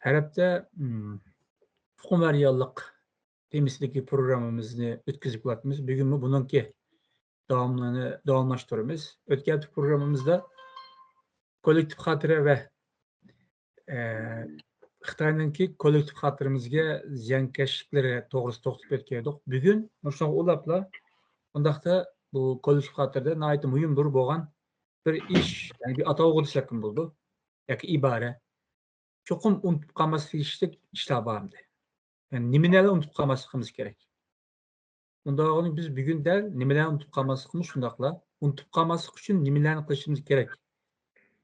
Her hafta Fukumariyallık temizlik programımızı ötküzüp vatımız. Bugün mü bununki davamlaştırıyoruz. Ötki hafta programımızda kolektif hatırı ve Xitay'daki kolektif hatırımızga ziyankeşlikleri doğrusu toxtup ötkedik. Bugün Nurşan Ulap'la ondaqda bu kolektif hatırda nayet mühim bir boğan bir iş, yani bir atavı yakın buldu. Yaki ibare. Çokum unutup kalması işler bağımdı. Yani nimeleri unutup kalmasımız gerek. Bunda biz bugün de nimeleri unutup kalmasımız şundakla. Unutup kalması için nimelerini kılışımız gerek.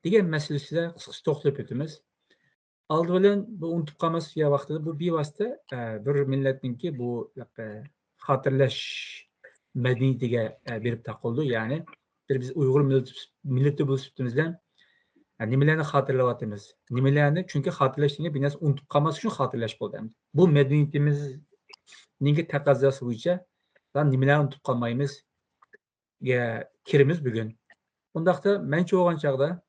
Diğer meselesi de kısa toxtup ötümüz. Aldı bilen bu unutup kalması ya vaqtida bu bir vasıta bir milletninki bu hatırlaş medeniyetiga berip takıldı. Yani biz Uyg'ur milleti bu sütümüzden nimalarni hatırlayapmiz. Nimalarni çünkü hatırlashni bir narsa unutup kalması için hatırlash bo'ldi. Bu medeniyetimizning taqozosi bo'yicha nimalarni unutup qolmaymiz kirimiz bugun. Bundaqda mencha bo'lgan chog'da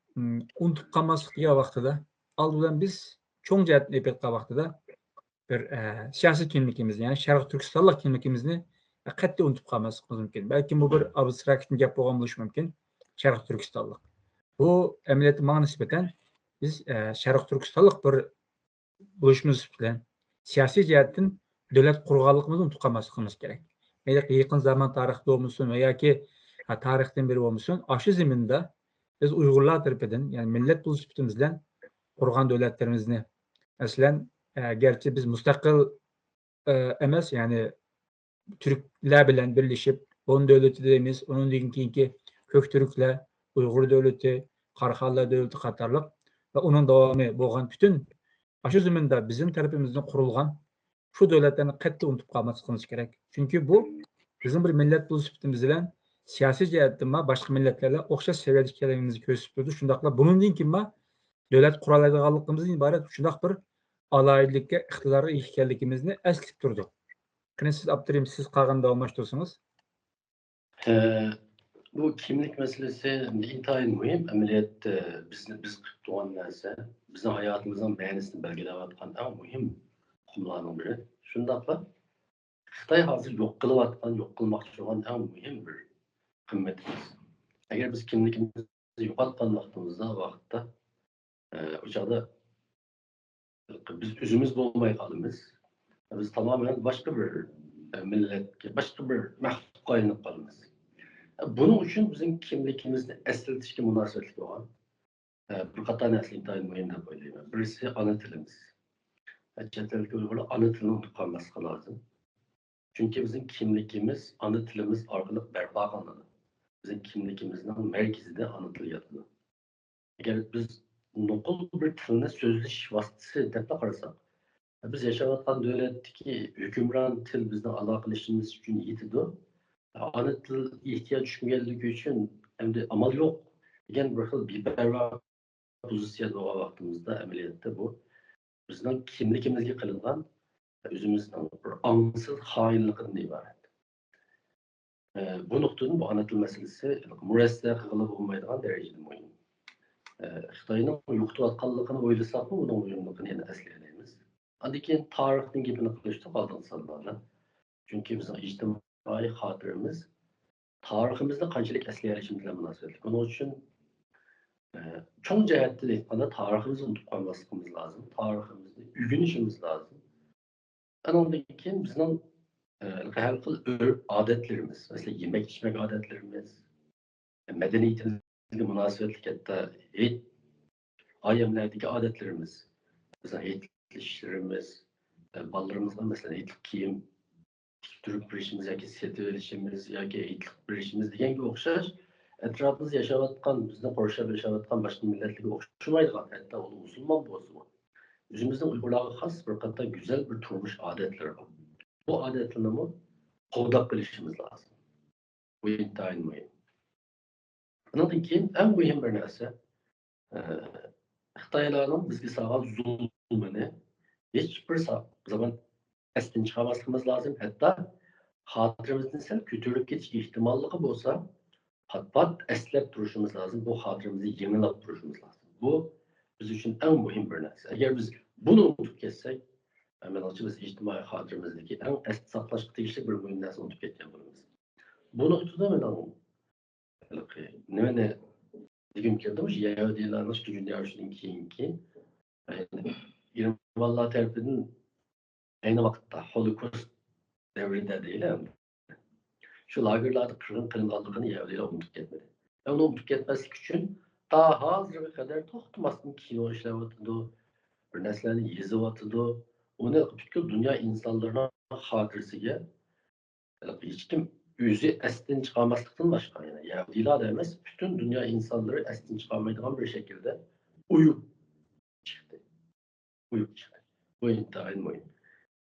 unutup qolmaslik degan vaqtida aldidan biz cho'ng jihatni epetgan vaqtida bir siyosiy kimligimizni, ya'ni Sharq Turkistonlik kimligimizni qat'iy unutib qolmasligimiz mumkin. Balki bu bir abstrakt gap bo'lgan bo'lishi mumkin. Sharq Turkistonlik. Bu amaliyotda menga nisbatan biz Sharq Turkistonlik bir bo'lishimiz bilan siyosiy jihatdan davlat qurganligimizni unutib qolmasligimiz kerak. Yaqin zaman tarixda bo'lmasin va yoki tarixdan beri bo'lmasin, shu zaminda biz Uyg'urlar tarafidan, ya'ni millat bo'lishimiz bilan qurgan davlatlarimizni aslan gerçi biz mustaqil emas, ya'ni Türkler bilan birleşip Bon devleti deymiz, onun keyinki Kök Türkler, Uyg'ur devleti, Qarxanlar devleti qatorliq va uning davomi bo'lgan bütün shu zaminda bizim tarafimizdan qurilgan shu davlatlarni qat'iy unutib qolmasligimiz kerak. Chunki bu bizim bir millat bo'lish sifatimiz bilan siyosiy jihatdan boshqa millatlarga o'xshash saviyada ekanligimizni ko'rsatib turdi. Shundaqla bundan keyin davlat qura oladiganligimizdan iborat shundoq bir alayidlikka, iqtidorga ega ekanligimizni eslatib turdi. Qani siz Abdurim, siz qolgan davomlashtirsangiz. Bu kimlik meselesi intayın mühim. Ameliyat biz kırıp doğan narsa, bizim hayatımızın ma'nosini belgilayotgan en mühim kumlarning biri. Shundaqla Xitoy hozir yo'q qilayotgan, yo'q qilmoqchi bo'lgan en mühim bir qimmatimiz. Agar biz kimligimizni yo'qotgan vaqtda o chog'da biz o'zimiz bo'lmay qolamiz. Biz tamamen başka bir milletga, başka bir maxluqqa aylanib qolamiz. Bunun için bizim kimligimizni eslatishga munosabatli bo'lgan bir qator narsa intayin muhim deb o'ylayman. Birisi ana tilimiz. Chet ellik Uyg'urlar ana tilini unutib qolmaslik lozim. Chunki bizim kimligimiz ana tilimiz orqali barpo qilinadi. Bizim kimligimizning merkezida ana til yotadi. Agar biz nuqul bir tilni so'zlash vositasi deb qarasak, biz yashayotgan davlatdagi hukmron til bizni aloqalashishimiz uchun yetadi. Ana til ihtiyaç düşmeyeldiği için hem de amal yok. Degan bir xil beparvo pozitsiyada bo'lgan vaqtimizda amaliyotta bu bizning kimligimizga qilingan o'zimizning bir ongsiz xoinlikdan iborat. Bu nuqtadan bu ana til masalasi murassa qilib bo'lmaydigan darajada muhim. Xitoyning yo'qotayotganligini o'ylasak, uning muhimligini yana eslaymiz. Undan keyin tarixning gapini qilishda qolgan sanlarlar. Chunki bizning ijtimoiy xotiramiz tariximizni qanchalik eslayolishimiz bilan munosabatli. Buning uchun cho'ng jihatdan aytganda tariximizni unutib qo'ymasligimiz lozim. Tariximizni o'rganishimiz lozim. Undan keyin bizning har xil odatlarimiz, masalan, yemek içmek odatlarimiz, medeniyetimizga munosabatli katta ayamlardagi odatlarimiz, bizning aytishlarimiz, bolalarımızga masalan aytib kiyim Türk birişimiz yoki setib olishimiz yoki aytib birishimiz deganga o'xshash atrofimizda yashayotgan, bizni qurshab yashayotgan boshqa millatlarga o'xshamaydigan, hatto u musulmon bo'lsa, o'zimizning Uyg'urlarga xos bir qator go'zal bir turmush odatlari bor. Bu odatlarni qo'llab qilishimiz lozim. Bu intayin muhim. Bundan keyin eng muhim bir narsa Xitoylarning bizga solgan zulmini hech bir zaman esdan chiqarmasligimiz lozim. Hatto xotiramizdan sal ko'tarilib ketish ehtimolligi bo'lsa, pat eslab turishimiz lozim. Bu xotiramizni yangilab turishimiz lozim. Bu biz uchun eng muhim bir narsa. Agar biz Bunu unutup ketsek, menimcha biz ijtimoiy xotiramizdagi eng esda saqlashga tegishli bir muhim narsani unutib ketgan bo'lamiz. Bu nuqtada nimani degim keldi, o'sha Yahudilarning ikkinchi dunyo urushidan keyingi Germanlar tarafidan ayni vaqtda Holocaust davrida deyiladi. Shu lagerlarda qirg'in qilinganligini Yahudilar unutib ketmadi. Uni unutib ketmaslik uchun ta hozirga qadar to'xtamasdan kino ishlayotdi, bir narsalarni yozyotdi. Uni butun dunyo insonlarining xotirasiga hech kim o'zi esdan chiqarmaslikdan boshqa, yani Yahudilar emas, butun dunyo insonlari esdan chiqarmaydigan bir shaklda uyib chiqdi. Bu intayin muhim.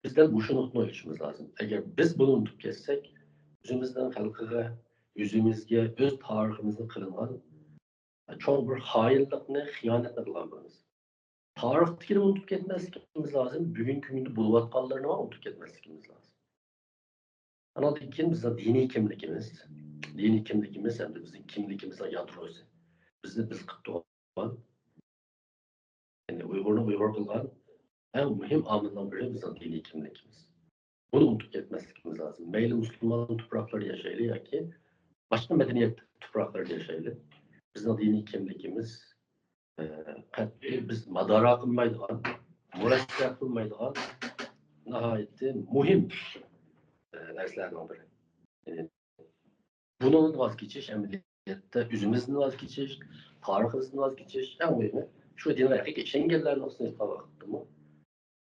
Bizden bu şunu unutmayışımız lazım. Eğer biz bunu unutup kessek, yüzümüzden halkıga, yüzümüzge, öz tarihimizde kırılgan çok bir hayırlıkını, hıyanetini kılamayız. Tarihtekini unutup ketmezlikimiz lazım. Bugünkü günde buluvatkallarını unutup ketmezlikimiz lazım. Anadaki bizde dini kimlikimiz hem de bizim kimlikimizin yadrosu. Biz kıptıgan, yani Uygur'u kılgan en mühim amından biri bizim dini kimlikimiz. Bunu unutup ketmezlikimiz lazım. Meyli Müslüman toprakları yaşaylı ya ki başka medeniyet toprakları yaşaylı. Bizim dini kimlikimiz biz madara kılmaydıgan, murasya kılmaydıgan nihayeti muhim derslerden biri. Bunun vazgeçiş, emniyette yüzümüzden vazgeçiş, tarihimizden vazgeçiş, en mühimi şu dine hakiki Şengellerin olsun istifaktı mı?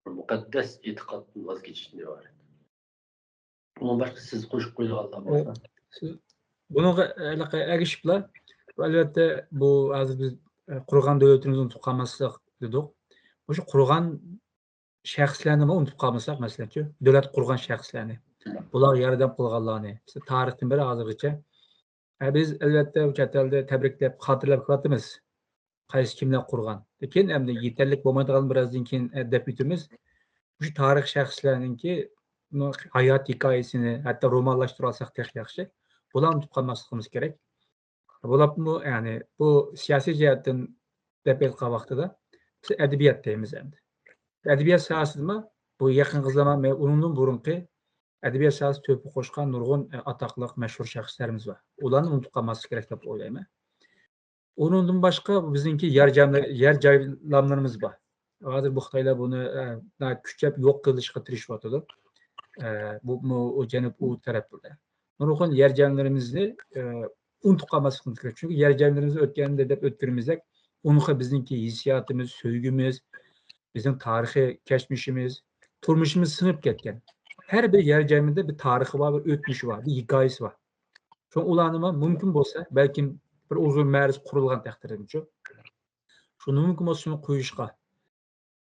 Mukaddes itikadın vazgeçişini ibaret. Bunun başka siz koşup koyduğunuz var. Bununla erişipler, elbette bu hazır biz kurgan devletimizi unutup kalmazsak dedik. Bu şu kurgan şəxslərini mi unutup kalmasak mesela ki, devlet kurgan şəxslərini, bunlar yerden kılganlarını, işte tarihten beri hazırlıca. Biz elbette bu çətəldə təbriklep, xatırlap kılatımız. Qaysı kimler kurgan. Lekin hem yeterlik olmaydıgan birazdan keyin dep ütümüz. Şu tarih şəxslərinin ki, hayat hikayesini, hatta romanlaştırıb alsak tek yaxşı. Bularni unutup kalmasligimiz gerek. Bular bu yani bu siyasi cihetten dep etken vaqtida biz edebiyat deymiz endi. Edebiyat sahasida bu yaqin zaman men undan burunqi edebiyat sahasida töpü qo'shgan nurg'un ataqli mashhur shaxslarimiz bor. Ularni unutib qolmaslik kerak deb o'ylayman. Onundan başqa bizimki yer joylamlarimiz bor. Hozir bu Xitoylar buni kuchab yo'q qilishga tirishyapti. Bu o janub u tarafda. Nurg'un yer joylarimizni unutib qolmasligimiz kerak. Chunki yer joylarimizni o'tganda deb o'tkirimizdak, unga bizimki hissiyatimiz, söygümüz, bizim tarihi geçmişimiz, turmuşumuz sınıp ketken. Her bir yer joyimizda bir tarihi var, bir o'tmishi var, bir hikoyasi var. Şu ulanıma mümkün olsa, belki bir uzun məruz qurulgan təqdirdə şunu mümkün olsa şunu qoyuşqa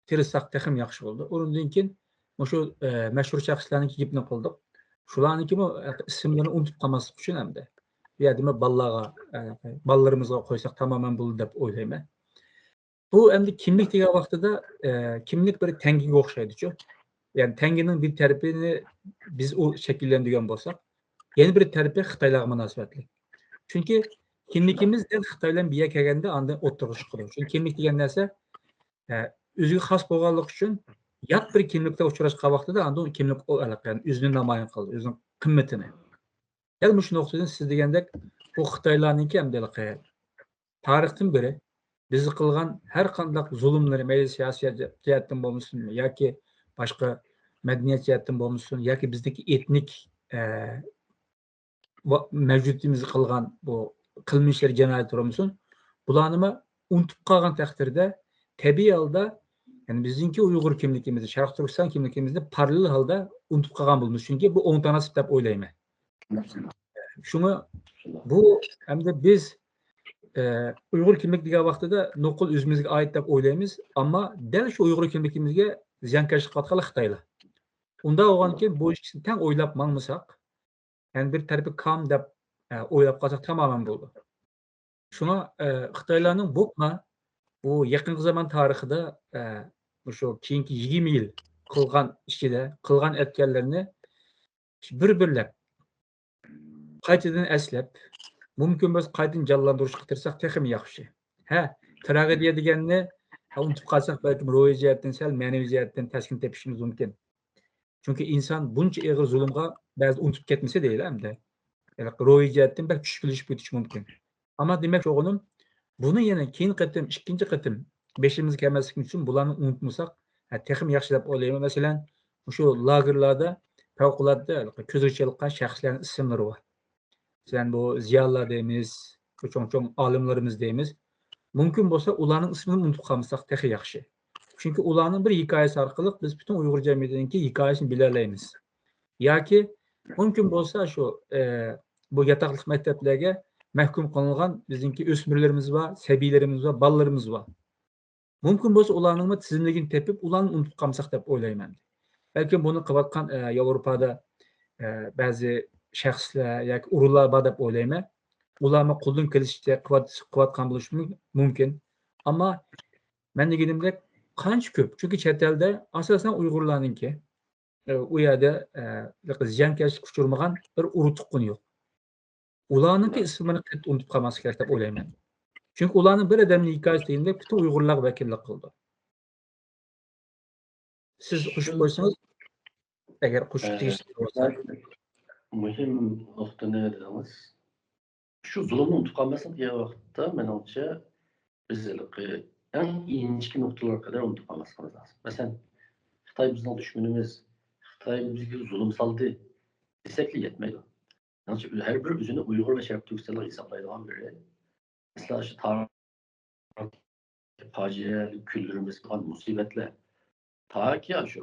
tirsaq texim yaxşı oldu. Ondan keyin şu məşhur şəxslərin gibini qıldıq. Şularni kimi isimlerini unutup qalmasıq üçün həm də. Ya demə ballarımıza qoysaq tamamen buldu deb oylayman. Bu endi kimlik degan vaqtida kimlik bir tengiga o'xshaydi-ku. Yani tenginin bir tarafini biz o şekillendirgan bo'lsak, yeni bir tarafi Xitoylarga munosabatli. Chunki kimligimizden Xitoylar biya kelganda andan o'ttirib chiqadi. Chunki kimlik degan narsa o'ziga xos bo'lganligi uchun yot bir kimlikda uchrashgan vaqtida andan kimlik yani o'zini namoyon qildi, o'zining qimmatini. Yani shu nuqtadan siz degandek bu Xitoylarningki hamda tarixdan beri bizi qilgan har qanday zulmlari, mayli siyosiy jihatdan bo'lmasin yoki boshqa madaniyat jihatdan bo'lmasin yoki bizdagi etnik mevcudimizi qilgan bu qilmishlar jinoyat bo'lmasin, bularni unutib qolgan taqdirda tabiiy holda yani bizninki Uyg'ur kimligimizni, Sharq Turkiston kimligimizni parallel holda unutib qolgan bo'lamiz. Chunki bu o'ng tanasib deb o'ylayman. Shuni bu hamda biz Uyg'ur kimlik degan vaqtida nuqul o'zimizga oid deb o'ylaymiz, ammo dal shu Uyg'ur kimligimizga ziyonkashlik qilayotganlar Xitoylar. Unda bo'lgan keyin bu ishni tang o'ylab mangmasak, yani bir tarafı kam deb o'ylab qolsak tamamen bo'ldi. Shuna Xitoylarning bu yaqin zaman tarixida shu keyingi 20 yil qilgan ishida, qilgan etganlarini bir-birlab qaytadan eslab, mumkin bo'lsa qaytadan jonlantirishga tirsak texim yaxshi. Tragediya deganni Unutib qalsak balkim ruhiy jihatdan sal ma'naviy jihatdan taskin tepishimiz mumkin. Chunki inson buncha ig'ir zulmga ba'zi unutib ketmasa deydi hamda. Ruhiy jihatdan bir tushkilish o'tishi mumkin. Ammo demak o'g'lim, buni yana keyin qatim, ikkinchi qatim beshimiz kelmaslik uchun bularni unutmasak, texim yaxshi deb o'ylayman. Masalan, o'sha lagerlarda favqulodda ko'zga cheliqqan shaxslarning ismlari bor. Masalan, bu ziyolilar deymiz, cho'ng olimlarimiz deymiz. Mumkin bo'lsa, ularning ismini unutib qolmasak texi yaxshi. Chunki ularning bir hikoyasi orqali biz butun Uyg'ur jamiyatining hikoyasini bilalaymiz. Yoki mumkin bo'lsa shu bu yatoqlik maktablarga mahkum qilingan bizningki o'smirlarimiz bor, sabiylarimiz bor, bolalarimiz bor. Mumkin bo'lsa ularning tizimligini tepib, ularni unutib qolmasak deb o'ylayman. Balkim buni qilayotgan Yevropada ba'zi shaxslar yoki urug'lar bor deb o'ylayman. Ularni qo'ldan kelishcha qilayotgan bo'lishi mumkin. Ammo men deganimdek qancha ko'p? Chunki chet elda asosan Uyg'urlarningki u yerda ziyonkashlik uchirmagan bir urug' tuqquni yo'q. Ularningki ismini unutib qolmaslik kerak deb o'ylayman. Chunki ularning bir odamning hikoyasi deganda butun Uyg'urlar vakillik qildi. Siz qo'shib qo'ysangiz, agar qo'shib tegishli bo'lsa. Muhim nuqta ne dediniz? Şu zulümü unutib qolmasak degan vaqtda menimcha biz eng inchki nuqtalarga qadar unutib qolmasligimiz lozim. Masalan, Xitoy bizning dushmanimiz, Xitoy bizga zulm soldi desakli yetmaydi. Her bir o'zini Uyg'ur va Sharq Turkistonlar hisoblaydigan biri. Mesela şu tarix fojia, kunlarimiz qilgan musibatlar ta ki şu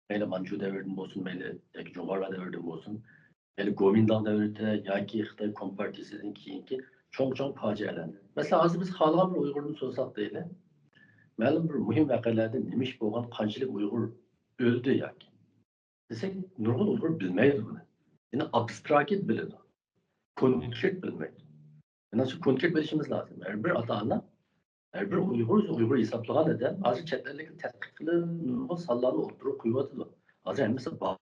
mayli Manchu davridan bo'lsin, mayli yoki Jo'mar davridan bo'lsin, mayli Gomindan davrida yoki Xitoy Kompartiyasidan keyingi cho'ng fojialarni. Masalan, hozir biz xohlagan bir Uyg'urni so'zsaq deyli. Ma'lum bir muhim voqealarda nima ish bo'lgan, qanchalik Uyg'ur o'ldi yoki desak, nurg'un Uyg'ur bilmaydi buni. Yine abstrakt biladi. Konkret bilmaydi. Yani şu konkret bilişimiz lazım. Her bir ata-ana, her bir Uygur hesaplagan eden, azı chatlardaki tadqiqli nurg'un sallarni o'tirib qo'yibdi. Hozir hammasi bor.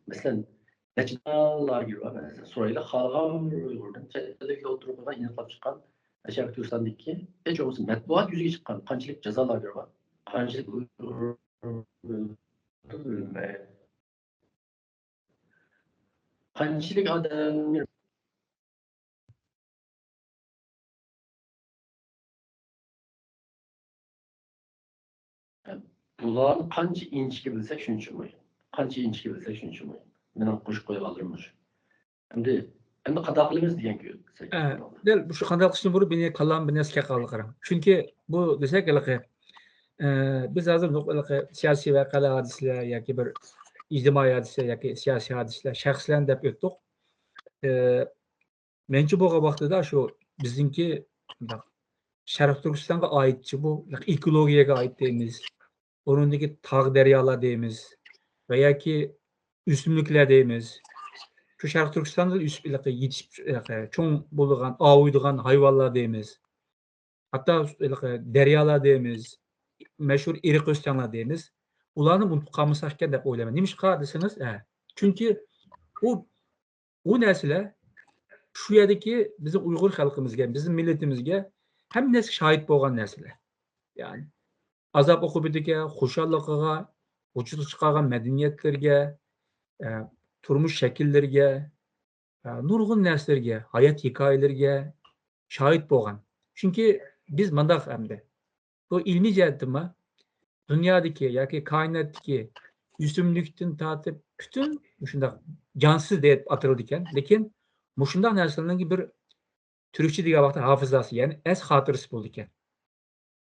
Masalan, Necdalar gibi var. Mesela Surayla xalqan Uygurdan chatlarga o'tirib qo'ygan aniqlab chiqqan Sharq Turkistondagi hech bo'lmasa matbuot yuziga chiqqan qanchalik jazolar bor. Qanchalik Uygur qanchalik odamlar bular qancha inchki bilsak shuncha muhim. Qancha inchki bilsak shuncha muhim. Men qo'shib qo'ya oldirmish. Endi qanday qilamiz degan-ku. Del bu shu qanday qilishni burib meni qallam bir narsaga qarang. Chunki bu desak biz hozir siyosiy voqealar hadislar yoki bir ijtimoiy hadislar yoki siyosiy hadislar shaxslarni deb o'tdik. Menchi bo'lgan vaqtida shu bizningki Sharq Turkistonga oidchi bu ekologiyaga oid deymiz. O'rindagi tog' daryolar deymiz va yoki o'simliklar deymiz. Shu Sharq Turkistonda yetishib cho'ng bo'lgan, ovuydigan hayvonlar deymiz. Hatto daryolar deymiz. Mashhur iriq o'stanlar deymiz. Ularni unutib qolmasak ekan deb o'ylayman. Nimishqa desangiz, chunki u narsalar shu yerdagi bizning Uyg'ur xalqimizga, bizning millatimizga hammasi shohid bo'lgan narsalar. Ya'ni azob uqubiga, xushalligiga, vujudga chiqargan madaniyatlarga, turmush shakllariga, nurg'un narsalarga, hayot hikoyalariga shohid bo'lgan. Chunki biz mandaq hamda bu ilmiy jihatdan dunyodagi yoki koinotdagi o'simlikdan tortib butun shunday jonsiz deb ataladi ekan, lekin shunday narsalarning bir turkcha degan vaqtda hofizasi, ya'ni es xotirasi bo'ldi ekan.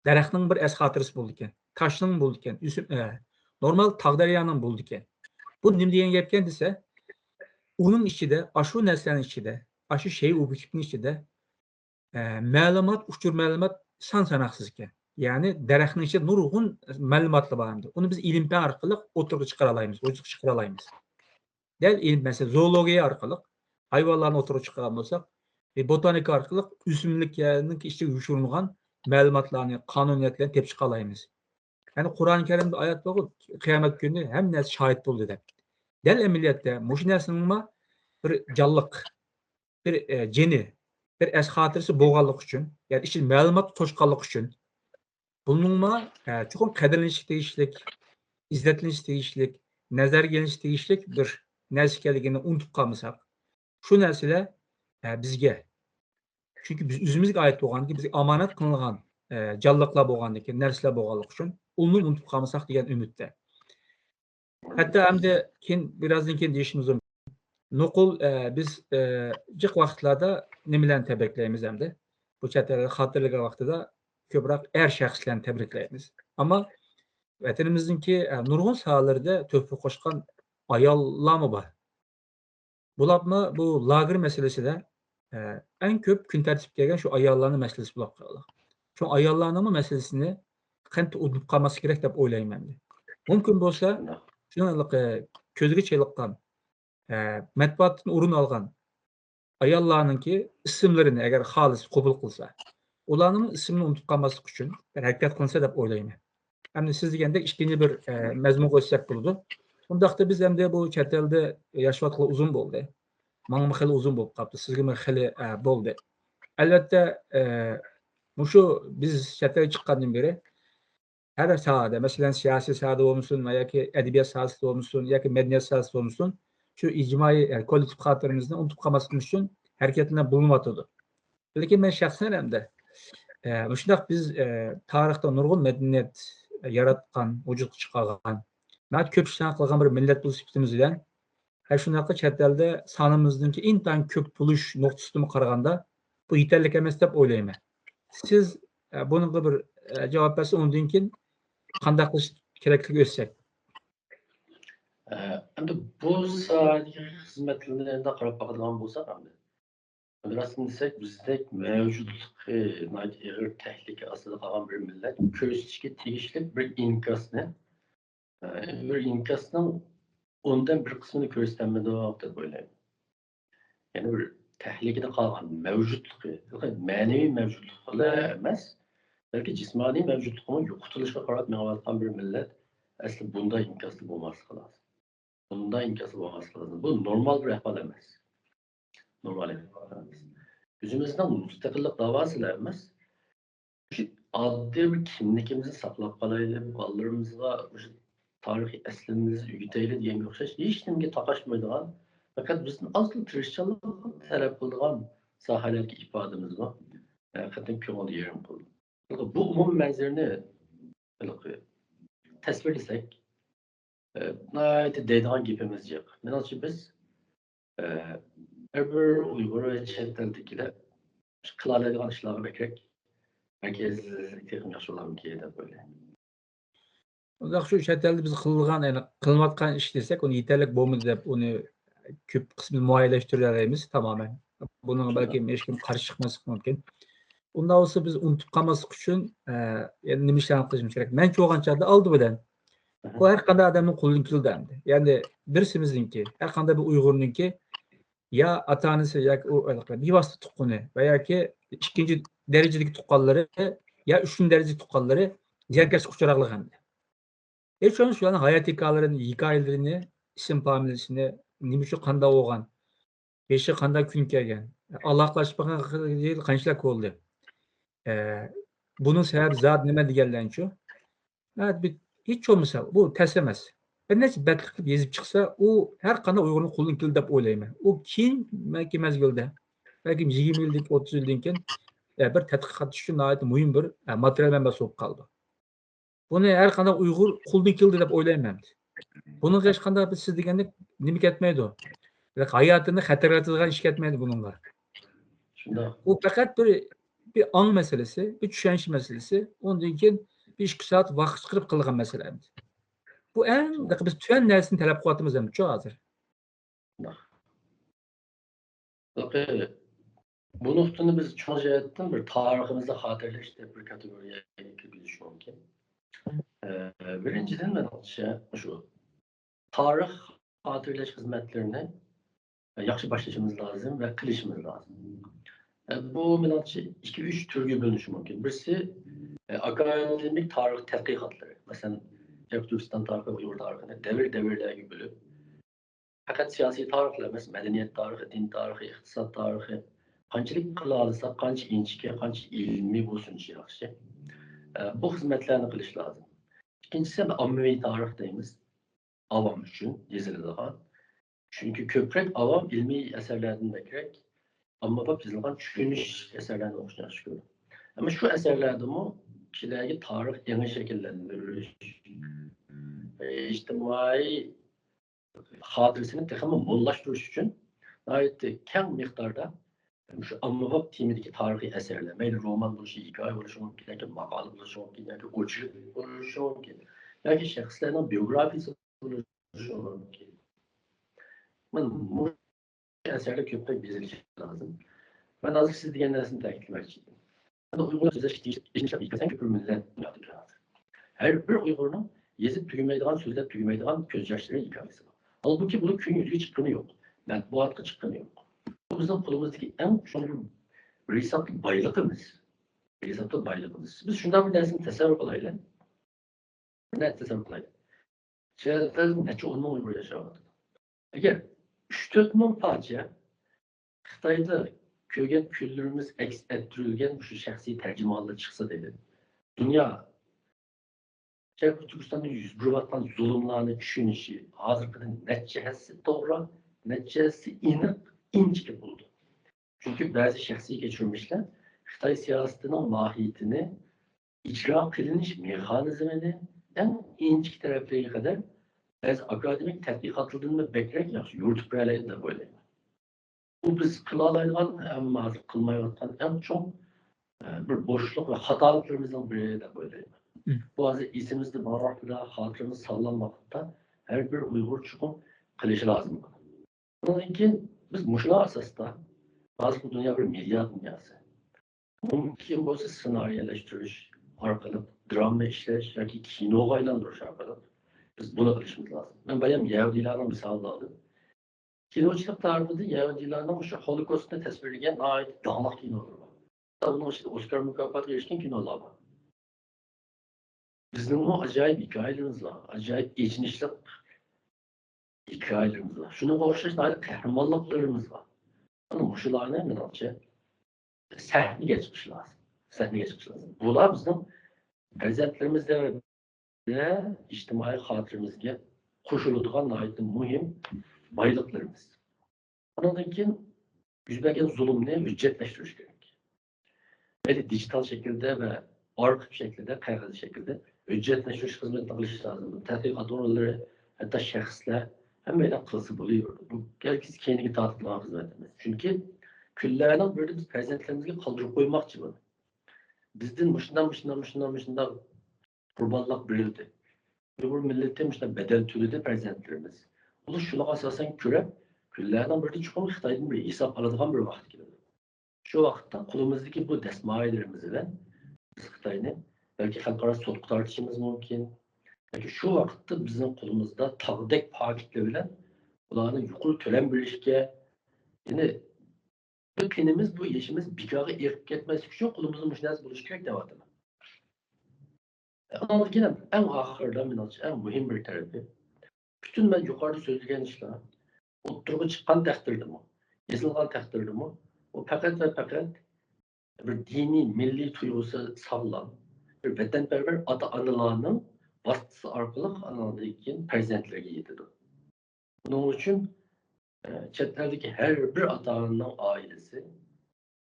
Daraxtning bir es xotirasi bo'ldi ekan. Toshning bo'ldi ekan. Normal tog' daryoning bo'ldi ekan. Bu nima degan gap ekan desa, uning ichida, shu narsaning ichida, shu shay obyektning ichida ma'lumot, uchur ma'lumot son-sanoqsiz ekan. Ya'ni daraxtning ichida nurg'un ma'lumotlar bor hamda. Uni biz ilm-fan orqali o'tirib chiqara olamiz, vujudga chiqara olamiz. Dal ilm, masalan, zoologiya orqali hayvonlarni o'tirib chiqargan bo'lsak, botanika orqali o'simliklarning ichiga yushirilgan ma'lumotlarni, qonuniyatlarni tepib chiqa olamiz. Ya'ni Qur'oni Karimda oyat bor, qiyomat kuni hamma narsa shohid bo'ldi deb. Dal amaliyotda mush narsaning bir jonliq, bir jini, bir es xotirasi bo'lganligi uchun, ya'ni ichida ma'lumot to'shqanligi uchun Bununla çok qadrlanish tegishlik, izzetlanish tegishlik, nazarga ilinish tegishlik bir narsa ekanligini unutib qolmasak, shu narsalar bizga, chunki biz o'zimizga oid bo'lganki, bizga omonat qilingan jonliqlar bo'lgandan keyin, narsalar bo'lganligi uchun uni unutib qolmasak degan umidda. Hatto hamda keyin birozdan keyin deyishimiz mumkin. Nuqul biz jiq vaqtlarda nimalarni tabriklaymiz hamda bu chet elda xotirlagan vaqtida ko'proq shaxslarni tabriklaymiz. Ammo vatanimizningki nurg'un sohalarida to'hfa qo'shgan ayollarmi bor. Bularmi bu lager masalasida eng ko'p kun tartibga kelgan shu ayollarning masalasi bo'lib qoldi. Shu ayollarning masalasini qanday unutib qolmaslik kerak deb o'ylayman. Mumkin bo'lsa, shunaqlik ko'zga cheliqqan matbuotdan o'rin olgan ayollarningki ismlarini agar xolis qabul qilsa, ularning ismini unutib qolmaslik uchun bir harakat qilsa deb o'ylayman. Hamda siz degandek ikkinchi bir mazmun qo'ysak bo'ladi. Undaqda biz hamda bu chet elda yashayotgan uzun bo'ldi. Menga xili uzun bo'lib qoldi, sizga xili bo'ldi. Albatta, shu biz chet elga chiqqandan beri har sohada, masalan, siyosiy sohada bo'lsin yoki adabiyot sohasida bo'lsin yoki madaniyat sohasida bo'lsin, shu ijtimoiy kollektiv xotiramizni unutib qolmasligimiz uchun harakatlar bo'lyapti. Lekin men shaxsan hamda shundoq biz tarixda nurg'un madaniyat yaratgan, vujudga chiqargan, ko'pchilik qilgan bir millat bo'lish sifatimiz bilan shunaqa chet elda sonimizningki intayin ko'p bo'lish nuqtasidan qaraganda bu yetarli emas deb o'ylayman. Siz bunga bir javob bersa, undan keyin qanday qilish kerakligi o'tsak. Endi bu sohaga xizmatlarni qarab boqadigan bo'lsak, rostini desak, bizdek mavjudligi ig'ir tahlika ostida qolgan bir millat ko'rsatishga tegishli bir inkosning ondan bir qismini ko'rsatmadi deb o'ylayman. Ya'ni bir tahlikada qolgan mavjudligi, ma'naviy mavjudligi emas, balki jismoniy mavjudligini yo'qotilishga qarab menayotgan bir millat asli bunday inkosli bo'lmasligi lozim. Bunday inkosli bo'lmasligi lozim. Bu normal bir ahvol emas. Normal ahvol emas. O'zimizning mustaqillik davosilar emas. Oddiy bir kimligimizni saqlab qolaylik, bolalarimizga o'sha tarixiy aslimizni o'rgataylik deganga o'xshash hech nimaga taqashmaydigan, faqat bizning ozgina tirishchilik talab qiladigan sohalarga ifodamiz bor. Haqiqatan ko'ngilga yerim qildi. Bu umumiy manzarani tasvirlasak, deydigan gapimiz yo'q. Menimcha biz har bir Uyg'ur va chet eldagilar qila oladigan ishlarga bakrak merkezlikni yaxshi bo'larmikin deb o'ylayman. Undaq shu chet elda biz qilayotgan ish desak, uni yetarli bo'lmadi deb uni ko'p qismini muayyanlashtirib tamoman. Buning balki hech kim qarshi chiqmasligi mumkin. Undan olsa biz unutib qolmaslik uchun endi nima ishlarni qilishimiz kerak? Men cho'g'anchada oldi bilan bu har qanday odamning qo'lidan keldi endi. Ya'ni birsimizningki, har qanday bir Uyg'urningki ya ota-onasi yoki bevosita tuqqani va yoki ikkinchi darajadagi tuqqanlari ya uchinchi darajadagi tuqqanlari ziyarkashlikka uchragan. Hechon shularning hayot hikoyalarini, ism familiyasini, nima uchun qanday bo'lgan, beshi qanday kun kelgan, aloqalashib qanchalar bo'ldi. Buning sababi zot nima deganlarchu? Hech bo'lmasa bu tas emas. Bir necha batli qilib yezib chiqsa, u har qanday Uyg'urning qo'lidan keldi deb o'ylayman. U keyin mazgilda, balki 20 yillik, 30 yildan keyin bir tadqiqot uchun muhim bir material manbasi bo'lib qoldi. Buni har qanday Uyg'ur qo'ldan keldi deb o'ylayman. Buni hech qanday siz degandek nima ketmaydi. Hayotini xatarlatadigan ish ketmaydi buningga. Shunday. Bu faqat bir ong masalasi, bir tushunish masalasi, undan keyin 1-2 soat vaqt chiqarib qilgan masala. Bu eng biz tuyan narsani talab qilyapmiz ham-ku hozir. Bu nuqtani biz cho'ng jihatdan bir tariximizni xotirlash deb bir kategoriyaga kirish mumkin. Birinchidan menimcha shu tarix xotirlash xizmatlarini yaxshi boshlashimiz lozim va qilishimiz lozim. Bu menimcha 2-3 turga bo'linishi mumkin. Birisi akademik tarix tadqiqotlari. Masalan, Turkiston tarixi, Uyg'ur tarixini davr-davrlarga bo'lib, faqat siyosiy tarixlar emas, madaniyat tarixi, din tarixi, iqtisod tarixi qanchalik qila olsa, qancha inchga, qancha ilmiy bo'lsin yaxshi. bu hizmetlerini kılış lazım. İkincisi de ammevi tarih deyimiz. Avam için yazılılan. Çünkü köprek avam ilmi eserlerden de gerek. Ama bak yazılan düşünüş eserlerini okuşuna çıkıyor. Ama şu eserlerde mu kişilerdeki tarih yeni şekillendirilmiş. İçtimai hadirisini tekrar mollaştırış için gayet kem miktarda şu ammabab timideki tarihi eserler, meyli roman buluşu, hikaye buluşu mümkün, belki makale buluşu mümkün, belki ucu buluşu mümkün, belki şahısların biyografisi buluşu mümkün. Bu eserler köpek bizlik lazım. Ben azıcık siz diyenlerini takip etmek için. Ben de Uygurlar size işin ilkesen köpür millet yaptıracağız. Her bir Uygur'un yazıp tügümeydiğin, sözler tügümeydiğin gözyaşları hikayesi var. Halbuki bunun kün yüzüğü çıkkını yok. Yani bu hakkı çıkkını yok. Bu bizim kulumuzdaki en çok risatlı baylığımız. Risatlı baylığımız. Biz şundan bir dersin tasarruf olayla. Ne tasarruf olayla? Şeylerden ne çok onun Uygur yaşamadı. Eğer 3-4 min parça Xitayda kögen kültürümüz eks ettirilgen şu şahsi tercümanlığı çıksa dedi. Dünya Şarkı Türkistan'ın yüzbürvattan zulümlerini düşünüşü, hazırkının neticesi doğru, neticesi ince buldu. Çünkü bazı şahsi geçirmişler, Xitay siyasetinin mahiyetini, icra kılınış mekanizmini en ince taraflarına kadar bazı akademik tatbikatıldığını bekleyerek yaxşı yurtuk rəyləri de böyle. Bu biz kılalaydan ama hazır kılmayottan en çok bir boşluk ve hatalıklarımızdan biri de böyle. Bazı isimizde barakta, hatırımız sallanmakta her bir Uygur çıkım kılışı lazım. Onun için biz muşla asasda bazı bu dünya bir medya dünyası. Mümkün olsa senaryoleştiriş, arkalık, drama işleş, belki kino aylandırış arkalık. Biz buna kılışımız lazım. Ben bayım Yahudilerden misal aldım. Kinoçuluk tarihinde Yahudilerden şu Holocaust'ta tasvir edilen ait dağlak kinoları var. Bunun işte Oscar mükafatı erişkin kinolar var. Bizim o acayip hikayelerimiz var. Acayip geçmişlik hikayelerimiz var. Şuna karşı kahramanlıklarımız var. Ama muşular ne menalçı? Sahne geçmiş lazım. Sahne geçmiş lazım. Bunlar bizim perzentlerimizde ve içtimai hatırımızda koşulduğun ait mühim baylıklarımız. Onun için yüzbeken zulümünü ücretleştiriş gerek. Böyle dijital şekilde ve ark şekilde, kayıtlı şekilde ücretleştiriş hizmetine alış lazım. Tatbikat oraları hatta şahıslar hem böyle kılsı buluyor. Bu herkes kendini tatbikatına hizmet etmez. Çünkü küllerden böyle biz prezentlerimizde kaldırıp koymak için bunu. Bizden başından kurbanlık verildi. Uygur milleti bedel türüde prezentlerimiz. Bu da şuna asasen küre küllerden böyle çıkan Xitay'dan bir hesap aladığım bir vakit geldi. Şu vakitte kulumuzdaki bu desmailerimizi biz Xitay'ın belki halkara sotkut tartışımız mümkün. Belki şu vakitte bizim kulumuzda tağdek pakitle bilen kulağını yukarı tölen bir ilişkiye yine bu kendimiz bu ilişkimiz bir kere erk etmesi için kulumuzun müşnez buluş gerek devam edelim. Ama yine en ahırda minalçı en mühim bir tarafı bütün ben yukarıda söylediğim işler oturup çıkan takdirde mi? Yazılgan takdirde mi? O fakat ve fakat bir dini, milli duygusu sağlam, bir vatanperver ata-analarının vasıtası arkalık analarındaki prezentlerine yetidir. Bunun için çetlerdeki her bir ata-ananın ailesi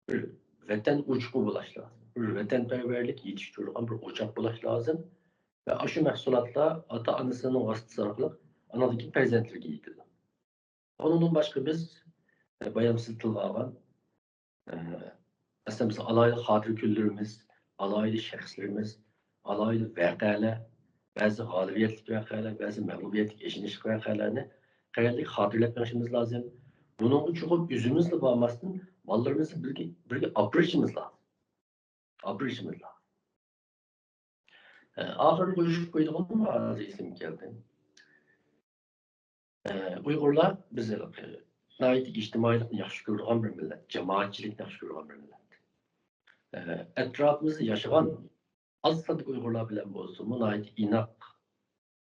bir vatan uçku bulaş lazım. Bir vatanperverlik yetiştirilen bir ocak bulaş lazım. Ve aşı mahsulatla ata-anasının vasıtası arkalık anadaki prezentlerine yetidir. Onun başka biz bayamsız tılgağın aslında biz alaylı hatır kültürümüz, alaylı şəxslərimiz, alaylı vəqələr, bəzi qalibiyetlik vəqələr, bəzi məğlubiyyətlik eşiniş vəqələrini qayarlıq hatırlatmamız lazım. Bunun üçün üzümüzle bağmasın, mallarımızı birlikte aprışımız lazım. Aprışımız lazım. Ahır uyuşup koyduğum bazı isim geldi. Uygurlar bize naitik içtimailikni yaxşı görülen bir millet, cemaatçilikni yaxşı görülen bir millet. Etrafımızda yaşayan az sadık Uygurlar bilen bozdu. Buna ait inak,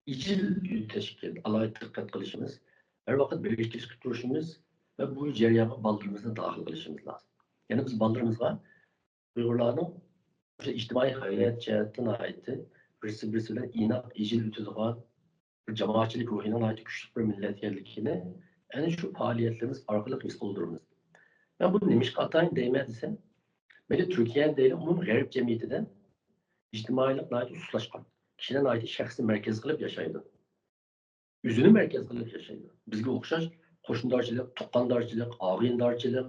içil teşkil, alayı dikkat kılışımız, her vakit birleştiriş duruşumuz ve bu ceryana baldırımızda dahil kılışımız lazım. Yani biz baldırımızda Uygurların ijtimoiy hayot jihatdan aytdi. Birisi bilan inoq ijil o'tadigan bir jamoatchilik ruhining aytdi kuchli bir millat ekanligini ana shu faoliyatlarimiz orqali his qildiramiz. Ben bunu nima qatayın deyman desam, meni Turkiya deyli umum g'arb jamiyatida ijtimoiylik aytdi uslashgan. Kishilar aytdi shaxsni markaz qilib yashaydi. O'zini markaz qilib yashaydi. Bizga o'xshash qo'shnidochilik, tuqqandochilik, og'ayindochilik,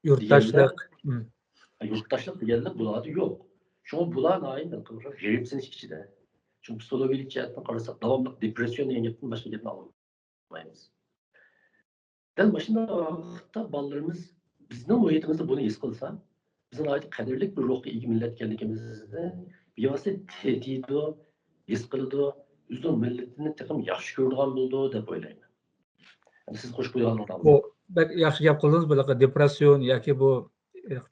Yurttaşlık. yurttaşlık deganlar bularda yo'q. Shunga bular g'aribsinish ichida. Çünkü psikologik jihatdan qarasak, davomli depression degan gapdan boshqa gapni olmaymiz. Dal başında vaqtda bolalarimiz bizning muhitimizda buni his qilsa, bizning aytib qadrli bir ruhga ega millat ekanligimizni bevosita tetido, his qiladi, o'zining millatini texim yaxshi ko'radigan bo'ldi deb o'ylayman. Siz qo'shib qo'yganingizdan. Bu bak yaxshi gap qildingiz, bunaqa depression yoki bu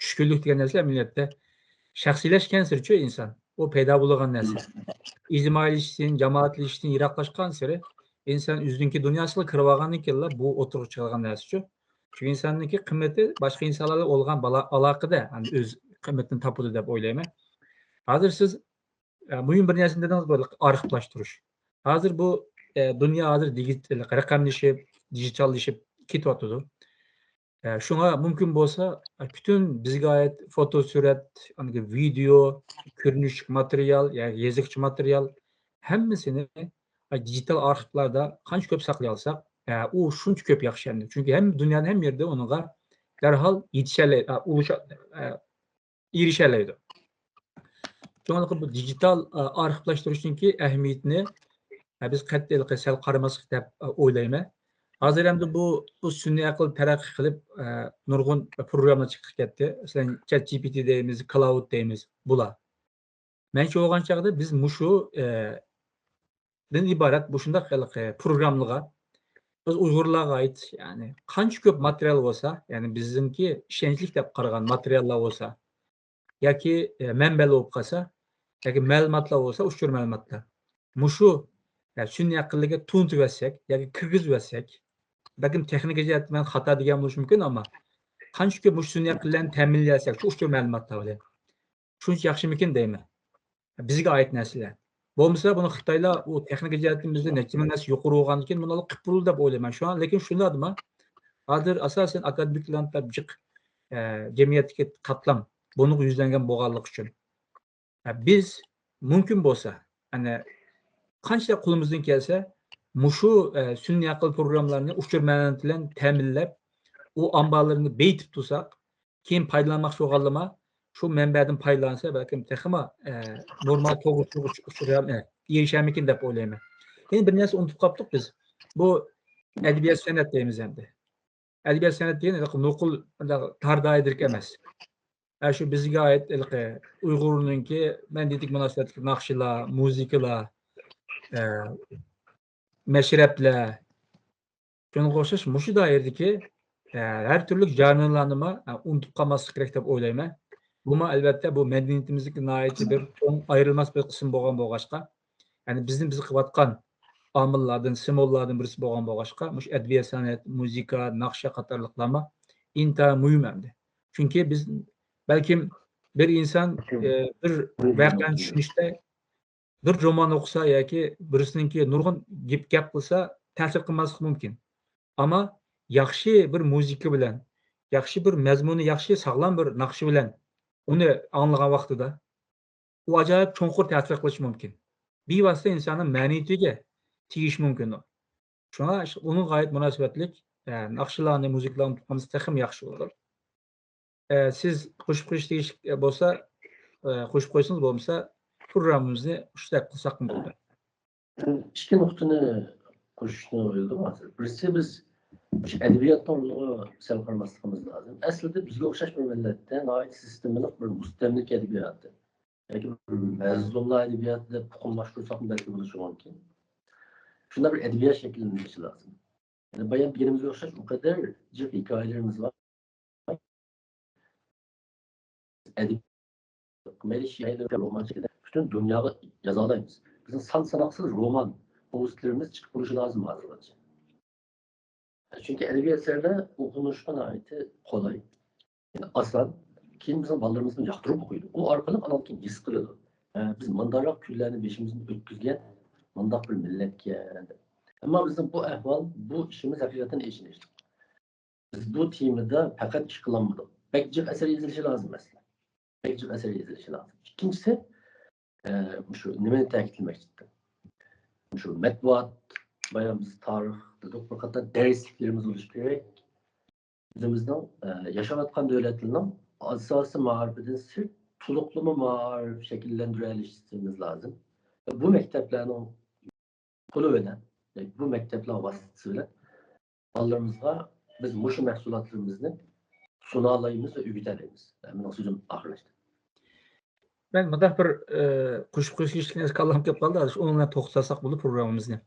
tushkunlik degan narsa millatda shaxsiylashgan-sirchi inson. U paydo bo'lgan narsa. İctimaileşsin, cemaatleşsin, yiroqlashgan sari inson o'ziniki dunyosiga kirib olgandan keyin bu o'tirib chiqadigan narsa-ku. Chunki insonniki qimmati boshqa insonlarga bo'lgan aloqada, hani o'z qimmatini topadi deb o'ylayman. Hozir siz muhim bir narsani dedingiz, bu arxivlashtirish. Hozir bu dunyo hozir digital raqamlashib, dijitallashib ketyotidi. Şuna mümkün bo'lsa, bütün bizga oid foto, surat, video, ko'rinish material, yani yozuvchi material hammasini digital arxivlarda qancha ko'p saqlay olsak, u shuncha ko'p yaxshi endi. Chunki ham dunyoning ham yerida unga darhol yetishalaydi, erishalaydi. Shunga bu digital arxivlashtirishning ahamiyatini biz qat'iy sal qaramaslik deb o'ylayman. Hozir endi bu sun'iy aql taraqqiy qilib nurg'un programmalar chiqib ketdi. Masalan, ChatGPT deymiz, Cloud deymiz, bular. Menimcha o'lgan chaqda biz mushu dan iborat bu shunday programlarga biz Uyg'urlarga oid, ya'ni qancha ko'p material bo'lsa, ya'ni bizimki ishonchli deb qaragan materiallar bo'lsa, yoki manbalar bo'lib qolsa, yoki ma'lumotlar bo'lsa, ushbu ma'lumotlar. Mushu sun'iy aqlga to'ntib olsak yoki kirgizib olsak, balkim texnik jihatdan men xato degan bo'lishi mumkin, ammo qancha ko'p sun'iy aqllarni ta'minlasak, shu ma'lumotlar bilan shuncha yaxshimikin deyman. Bizga oid narsalar. Bo'lmasa buni Xitoylar u texnik jihatdan bizda necha ming narsa yuqori bo'lgandan keyin buni olib qilib bo'ldi deb o'ylayman. Shu an lekin shundadimi? Hozir asosan akademiklar jiq jamiyatga qatlam buni yuzlangan bo'lganligi uchun biz mumkin bo'lsa, ana qancha qo'limizdan kelsa, mushu sun'iy aql programmalarini ushbu ma'lumot bilan ta'minlab, u omborlarni beyitib tursak, keyin foydalanmoqchi bo'lganlarma shu manbadan foydalansa, balkim texma normal to'g'ri erishamikin deb o'ylayman. Endi bir narsa unutib qoldik biz. Bu adabiyot san'at deymiz endi. Adabiyot san'at degan nuqul tardoidirk emas. Shu bizga oid Uyg'urninki men dedik munosabatli naqshlar, musiqalar, mashrablar, shunga o'xshash mushu doiradagi har turli janrlarni unutib qolmaslik kerak deb o'ylayman. Bu albatta bu madaniyatimizga noit bir ayrilmas bir qism bo'lgan bo'lg'achqa, ya'ni bizni qilayotgan omillardan, simvollardan birisi bo'lgan bo'lg'achqa, mush adabiyot san'at, musiqa, naqsha qatorliqlarma intayin muhim endi. Chunki biz balkim bir inson bir voqeani tushunishda bir roman o'qisa yoki birisininki nurg'un gap qilsa ta'sir qilmasligi mumkin. Ammo yaxshi bir musiqa bilan, yaxshi bir mazmuni, yaxshi sog'lom bir naqshi bilan uni anglagan vaqtida u ajoyib cho'nqur ta'sir qilishi mumkin. Bevosita insonning ma'naviyatiga tegish mumkin. Shunga uning g'oyat munosabatlik naqshlarni, musiqalarni tutmamiz texim yaxshi bo'ladi. Siz qo'shib qo'yish deyish bo'lsa, qo'shib qo'ysangiz, bo'lmasa programmamizni shunday qilsak bo'ladi. Ikki nuqtani qo'shishni o'yladim hozir. Birisi biz adabiyotdan sal qaramasligimiz lozim. Aslida bizga o'xshash bir millatda noit sistemli bir mustamlik adabiyoti yoki mazlumlar adabiyoti deb tuxumlashtirsak balki bo'lishi mumkin. Shunda bir adabiyot shakllanishi lozim. Yani bayan birimizga o'xshash u qadar jiq hikoyalarimiz var. Mayli şiirler, roman şekilde bütün dünyada yazılayız. Bizim sanoqsiz roman povestlerimiz chiqib turishi lozim hozirgacha. Çünkü edebiyat eserlari o'qilishga ait qolay, yani oson, keyin bizim balalarımızın yoqtirib o'qiydi. U orqali ana keyin his qiladi. Biz mundoq kunlarni beshimizdan o'tkazgan, mundoq bir millatga. Ammo bizning bu ahvol, bu ishimiz haqiqatan eshitishdi. Biz bu temada faqat ish qilolmadik. Bekjiq asar yazilishi lozim aslında. Bekjiq asar yazilishi lozim. İkincisi, şu nimani ta'kidlamoqchidim. Şu matbuot, bayon biz tarix, dedik bir qator darsliklarimiz bo'lishi kerak. Bizimizning yashayotgan davlatlarning asosiy ma'rifidan sirt to'liqlama ma'rif shakllantirishimiz lozim. Bu maktablarning qo'li bilan, bu maktablar vasitasi bilan bolalarımızga biz mushu mahsulotlarimizni suna olamiz va o'rgatamiz. Mening so'zim oxirlashdi. Ben madaq bir qo'shib kallam kelib qoldi. Onunla to'xtalsak bo'ldi programmamizni.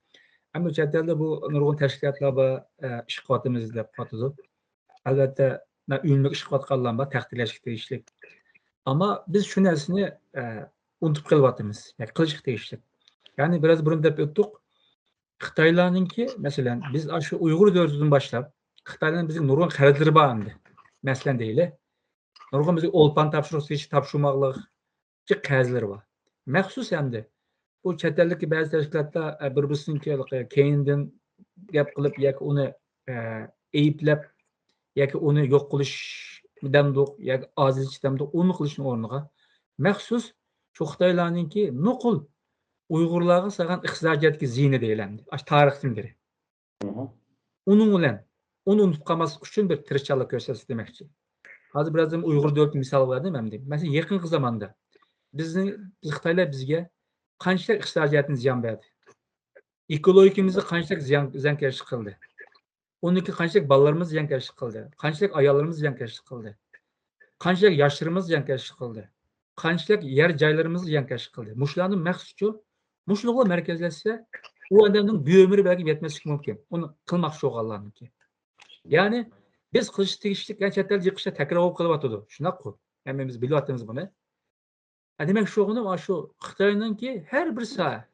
Ammo chet elda bu nurg'un tashkilotlar va ish qotimiz deb qotadi. Albatta, uyumli ish qotganlar bor, taqdirlashga tegishli. Ammo biz shu narsani unutib qelyapmiz. Yani qilishga tegishli. Yani biraz burun deb o'tdik. Xitoylarninki, masalan, biz shu Uyg'ur davlatidan boshlab, Xitoylarning bizning nurg'un qarzlari bor endi. Masalan deyli. Nurg'un bizga olpan topshiriq, topshirmoqlik qarzlari bor. Maxsus endi bu chet eldagi ba'zi tashkilotlar bir-birsiniki keyindan gap qilib yoki uni ayblab yoki uni yo'q qilish damdoq yoki ozish damdoq uni qilishning o'rniga maxsus shu Xitoylarninki nuqul Uyg'urlarga salgan iqtisodiyotga ziyni deyiladi. Tarixdan beri. Uning bilan uni unutib qolmaslik uchun bir tirishchilik ko'rsatish demoqchi. Hozir birazdan Uyg'ur davlati misol berdim men deyim. Masalan, yaqin zamonda biz Xitoylar bizga qanchalik iqtisodiyotni ziyon berdi. Ekologiyamizga qanchalik ziyonkashlik qildi. Uniki qanchalik bolalarimiz ziyonkashlik qildi. Qanchalik ayollarimiz ziyonkashlik qildi. Qanchalik yoshlarimiz ziyonkashlik qildi. Qanchalik yer joylarimiz ziyonkashlik qildi. Mushlarni maqsadi mushlarga markazlashsa, u odamning bir umri balki yetmasligi mumkin. Uni qilmoqchi bo'lganlarniki. Ya'ni biz qilish tegishli chet el yiqishda takror bo'lib qolyapti. Shunaqa-ku. Hammamiz bilyapmiz buni. Demak, shu'g'ini shu Xitoyninki har bir soha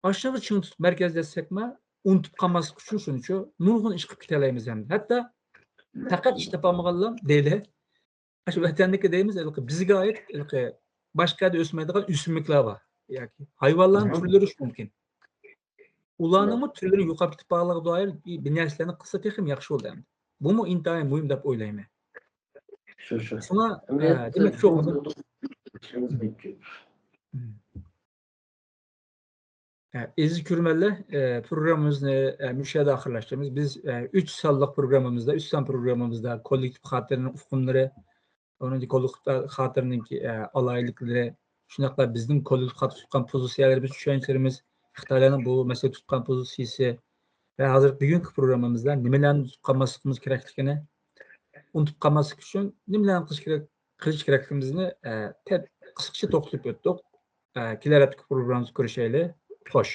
aşağı ching tutib markazlashsakmi, unutib qolmaslik uchun shuning uchun nurg'un ish qilib ketalaymiz endi. Hatto faqat ish topolmaganlar deydi. Shu vatanniki deymiz, bizga oid boshqa yerda o'smaydigan o'simliklar bor yoki hayvonlarning turlari mumkin. Ularning turlari yo'qolib ketib qolganiga doir bir narsalarni qilsa ham yaxshi bo'ladi. Bumi intayin muhim deb o'ylayman. Shu. Demak, shu Aziz ko'rmanlar, programmamizni müşahede oxirlashtiramiz. Biz 3 sonliq programmamizda, 3 son programmamizda kollektiv xotiraning ufqumlari, onun kollektiv xotiraning alayliklari, shunaqla bizning kollektiv xotira tutgan pozitsiyalarimiz, tushunchalarimiz, Xitoylarning bu masala tutgan pozitsiyasi va hozir bugungi programmamizda nimalarni unutib qolmasligimiz kerakligini, unutib qolmaslik uchun nimalarni qilish kerakligimizni qisqacha to'xtalib o'tdik. Kelar hafta programmamizni ko'rishaylik. Xo'sh.